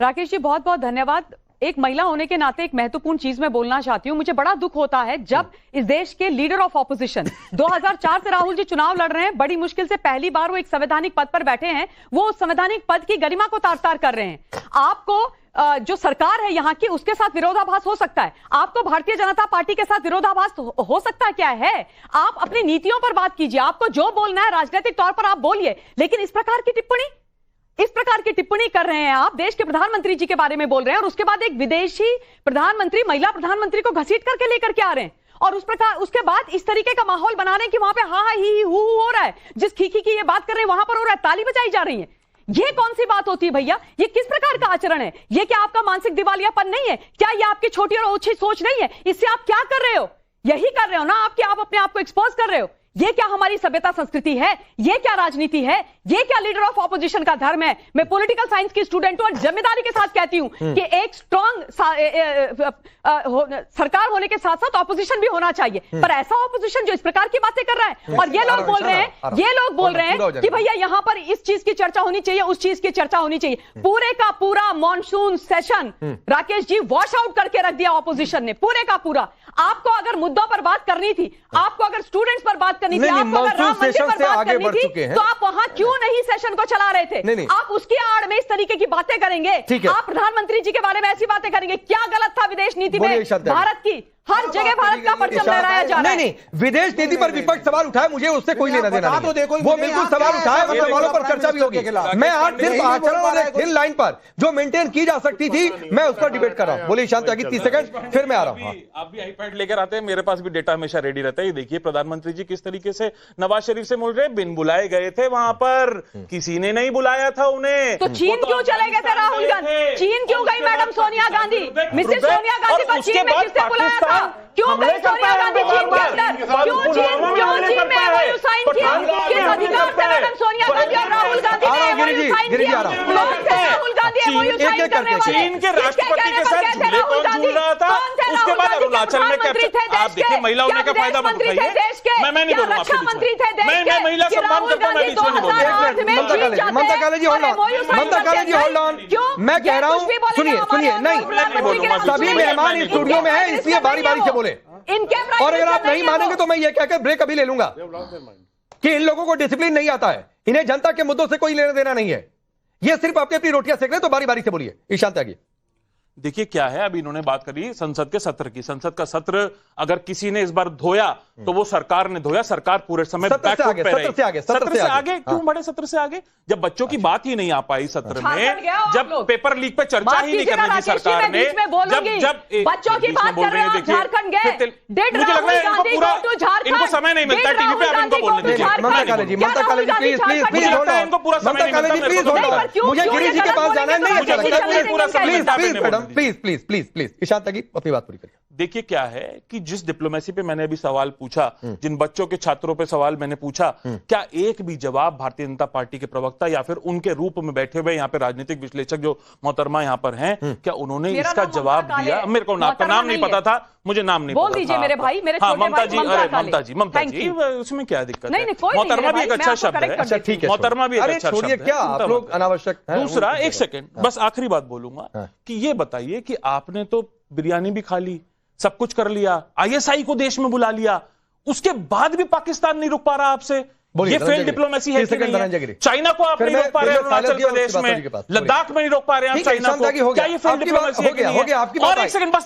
राकेश जी बहुत बहुत धन्यवाद। एक महिला होने के नाते एक महत्वपूर्ण चीज मैं बोलना चाहती हूं। मुझे बड़ा दुख होता है जब इस देश के लीडर ऑफ ऑपोजिशन 2004 से राहुल जी चुनाव लड़ रहे हैं, बड़ी मुश्किल से पहली बार वो एक संवैधानिक पद पर बैठे हैं, वो उस संवैधानिक पद की गरिमा को तार-तार कर रहे हैं। आपको जो सरकार है यहाँ की उसके साथ विरोधाभास हो सकता है, आपको भारतीय जनता पार्टी के साथ विरोधाभास हो सकता है। क्या है, आप अपनी नीतियों पर बात कीजिए, आपको जो बोलना है राजनीतिक तौर पर आप बोलिए, लेकिन इस प्रकार की टिप्पणी कर रहे हैं आप, देश के प्रधानमंत्री जी के बारे में बोल रहे हैं और उसके बाद एक विदेशी प्रधानमंत्री, महिला प्रधानमंत्री को घसीट करके लेकर के आ रहे हैं और उसके बाद इस तरीके का माहौल बना रहे हैं कि वहां पे हाँ ही हू हो रहा है, जिस खीखी की ये बात कर रहे हैं वहां पर हो रहा है, ताली बजाई जा रही है। ये कौन सी बात होती है भैया? ये किस प्रकार का आचरण है? ये क्या आपका मानसिक दिवालियापन नहीं है? क्या ये आपकी छोटी और ओछी सोच नहीं है? इससे आप क्या कर रहे हो? यही कर रहे हो ना आप, कि आप अपने आप को एक्सपोज कर रहे हो। ये क्या हमारी सभ्यता संस्कृति है? ये क्या राजनीति है? ये क्या लीडर ऑफ ऑपोजिशन का धर्म है? मैं पॉलिटिकल साइंस की स्टूडेंट हूं और जिम्मेदारी के साथ कहती हूं कि एक स्ट्रांग सरकार होने के साथ साथ ऑपोजिशन भी होना चाहिए, पर ऐसा ऑपोजिशन जो इस प्रकार की बातें कर रहा है और ये लोग बोल रहे हैं कि भैया यहां पर इस चीज की चर्चा होनी चाहिए, उस चीज की चर्चा होनी चाहिए। पूरे का पूरा monsoon session Rakesh ji wash out करके रख दिया ऑपोजिशन ने, पूरे का पूरा। आपको अगर मुद्दों पर बात करनी थी, आपको अगर स्टूडेंट्स पर बात करनी थी, आपको अगर राम मंदिर पर बात करनी थी, तो आप वहां क्यों नहीं सेशन को चला रहे थे? आप उसकी आड़ में इस तरीके की बातें करेंगे, आप प्रधानमंत्री जी के बारे में ऐसी बातें करेंगे। क्या गलत था विदेश नीति में भारत की? हर जगह भारत का परचम लहराया जा रहा है। नहीं, विदेश नीति पर विपक्ष सवाल उठाए, मुझे उससे कोई लेना देना नहीं। वो बिल्कुल सवाल उठाए, वो सवालों पर चर्चा भी होगी। मैं आज सिर्फ आचरण और एक थिन लाइन पर जो मेंटेन की जा सकती थी, मैं उस पर डिबेट कर रहा हूं। बोलिए शांति, 30 सेकंड, फिर मैं आ रहा हूं। आप भी आईपैड लेकर आते हैं, मेरे पास भी डेटा हमेशा रेडी रहता है। ये देखिए प्रधानमंत्री जी किस तरीके से नवाज शरीफ से मिल रहे, बिन बुलाए गए थे वहां पर, किसी ने नहीं बुलाया था उन्हें। तो चीन क्यों चले गए थे राहुल गांधी? चीन क्यों गई मैडम सोनिया गांधी? मिसेस सोनिया गांधी को चीन में किसने बुलाया था? क्यों गई सोनिया गांधी चीन के अंदर? क्यों चीन में एमओयू साइन किया? किस अधिकार से मैडम सोनिया गांधी और राहुल गांधी ने एमओयू साइन किया? राहुल गांधी एमओयू साइन करने वाले चीन के राष्ट्रपति के साथ झूले कौन झूल रहा था? उसके बाद अरुणाचल में क्या आप देखिए महिलाओं ने क्या फायदा मत उठाइए। मैं नहीं बोलूंगा आपके बीच में, मैं महिला सम्मान करता हूं, मैं बीच में नहीं बोलूंगा। ममता काले जी होल्ड ऑन, मैं कह रहा हूं, सुनिए नहीं, सभी मेहमान इस स्टूडियो में है, इसलिए बारी बारी से बोले। और अगर आप नहीं मानेंगे तो मैं ये कहकर ब्रेक अभी ले लूंगा कि इन लोगों को डिसिप्लिन नहीं आता है, इन्हें जनता के मुद्दों से कोई लेना देना नहीं है, ये सिर्फ अपनी अपनी रोटियां सेक रहे, तो बारी बारी से बोलिए। ईशान त्यागी। देखिए क्या है, अभी इन्होंने बात करी संसद के सत्र की। संसद का सत्र अगर किसी ने इस बार धोया तो वो सरकार ने धोया। सरकार पूरे समय सत्र से आगे क्यों बढ़े? सत्र से आगे जब बच्चों की बात ही नहीं आ पाई सत्र में, जब पेपर लीक पे चर्चा ही नहीं करने दी सरकार ने, जब बच्चों की बात कर रहे हो, झारखंड गए, मुझे लग रहा है इनको पूरा, इनको समय नहीं मिलता टीवी पे, अब इनको बोलने दीजिए। ममता कालेजी प्लीज होल्ड ऑन। इनको पूरा समय नहीं मिलता, प्लीज होल्ड ऑन। मुझे गिरीश जी के पास जाना है, नहीं अच्छा लगता पूरा समय मैडम, प्लीज ईशान तक अपनी बात पूरी करिए। देखिए क्या है कि जिस डिप्लोमेसी पे मैंने अभी सवाल पूछा, जिन बच्चों के छात्रों पे सवाल मैंने पूछा, क्या एक भी जवाब भारतीय जनता पार्टी के प्रवक्ता या फिर उनके रूप में बैठे हुए यहाँ पे राजनीतिक विश्लेषक जो मोहतरमा यहाँ पर हैं, क्या उन्होंने इसका जवाब दिया? मेरे को आपका नाम नहीं पता था, मुझे नाम नहीं बोल दीजिए मेरे भाई, मेरे हाँ ममता जी, अरे ममता जी उसमें क्या दिक्कत है? मोहतरमा भी एक अच्छा शब्द है। अच्छा ठीक है, मोहतरमा भी एक अच्छा शब्द है। क्या आप लोग अनावश्यक? दूसरा, एक सेकंड बस आखिरी बात बोलूंगा कि ये बताइए कि आपने तो बिरयानी भी खा ली, सब कुछ कर लिया, आईएसआई को देश में बुला लिया, उसके बाद भी पाकिस्तान नहीं रुक पा रहा आपसे। ये फेल डिप्लोमेसी है कि नहीं है? चाइना को आप नहीं रोक पा रहे हैं अरुणाचल प्रदेश में, लद्दाख में नहीं रोक पा रहे हैं आप चाइना को, क्या ये फेल डिप्लोमेसी है कि नहीं है? और एक सेकंड बस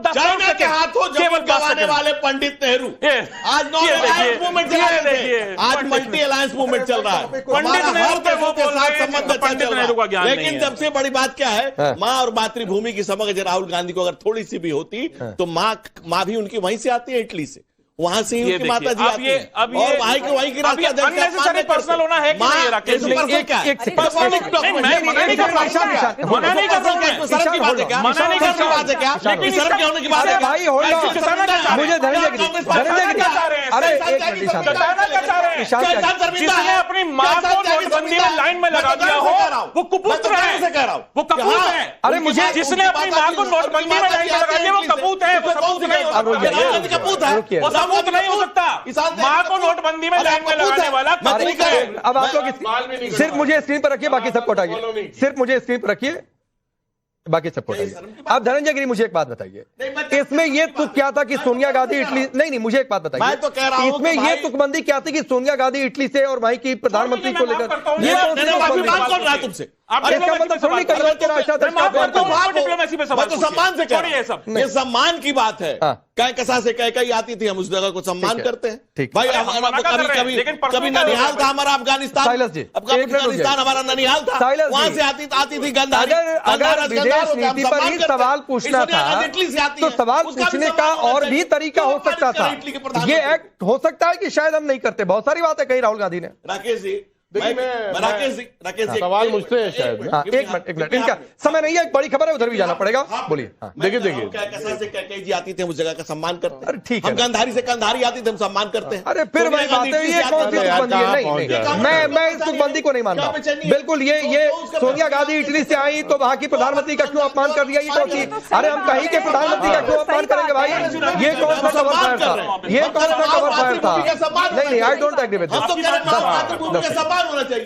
चाइना के हाथों जमीन गंवाने वाले पंडित नेहरू आज नॉन अलायंस मूवमेंट चला रहे थे, आज मल्टी अलायंस मूवमेंट चल रहा है। पंडित नेहरू के वो बोल रहे हैं पंडित नेहरू का ज्ञान नहीं है। लेकिन सबसे बड़ी बात क्या है, माँ और मातृभूमि की समझ राहुल गांधी को अगर थोड़ी सी भी होती तो माँ भी उनकी वहीं से आती है, इटली से, वहां से ही उनकी माता जी आती है, और वहीं की अननेसेसरी पर्सनल होना है कि नहीं राकेश जी? जिसने अपनी माँ को नोटबंदी में लाइन में लगा दिया हो वो कुपूत है, वो कपूत है। अरे मुझे जिसने अपनी माँ को नोटबंदी में लाइन में लगा दिया वो कपूत है, वो सबूत नहीं, वो सबूत नहीं हो सकता। माँ को नोटबंदी में लाइन में लगाने वाला कपूत है। अब आप लोग सिर्फ मुझे स्क्रीन पर रखिए, बाकी सबको हटाइए। सिर्फ मुझे स्क्रीन पर रखिए, बाकी सबको हटाइए। अब धनंजय गिरी मुझे एक बात बताइए, इसमें ये तुक क्या था कि सोनिया गांधी इटली, नहीं मुझे एक बात बताइए, मैं तो कह रहा हूं इसमें ये तुकबंदी क्या थी कि सोनिया गांधी इटली से और वहीं की प्रधानमंत्री को लेकर ये बात कौन रहा तुमसे? इसका मतलब थोड़ी डिप्लोमेसी पे सवाल तो सम्मान से कह रहे हैं सब, ये सम्मान की बात है। कह कसा से कह आती थी, हम उस जगह को सम्मान करते हैं भाई। कभी ननिहाल था हमारा अफगानिस्तान, अफगानिस्तान हमारा ननिहाल था, वहां से आती थी गंधारी। अगर विदेश नीति पर ही सवाल पूछना था तो सवाल पूछने का और भी तरीका हो सकता था। ये एक्ट हो सकता है कि शायद हम नहीं करते, बहुत सारी बातें कही राहुल गांधी ने। राकेश जी राकेश जी सवाल मुझसे है शायद। एक मिनट इनका समय नहीं है, एक बड़ी खबर है, उधर भी जाना पड़ेगा। बोलिए। देखिए कैके जी आती थे, उस जगह का सम्मान करते हैं। ठीक है, हम गंधारी से कंधारी आती थे, हम सम्मान करते हैं। अरे फिर वही बात है, ये कौन सी तुकबंदी है? नहीं, मैं इस तुकबंदी को नहीं मानता बिल्कुल। ये सोनिया गांधी इटली से आई तो वहां की प्रधानमंत्री का क्यों अपमान कर दिया? ये कौन सी, अरे हम कहीं के प्रधानमंत्री का क्यों अपमान करेंगे भाई? ये कौन सा कवर फायर था? ये कौन सा कवर फायर था? नहीं, I don't agree with this. होना चाहिए।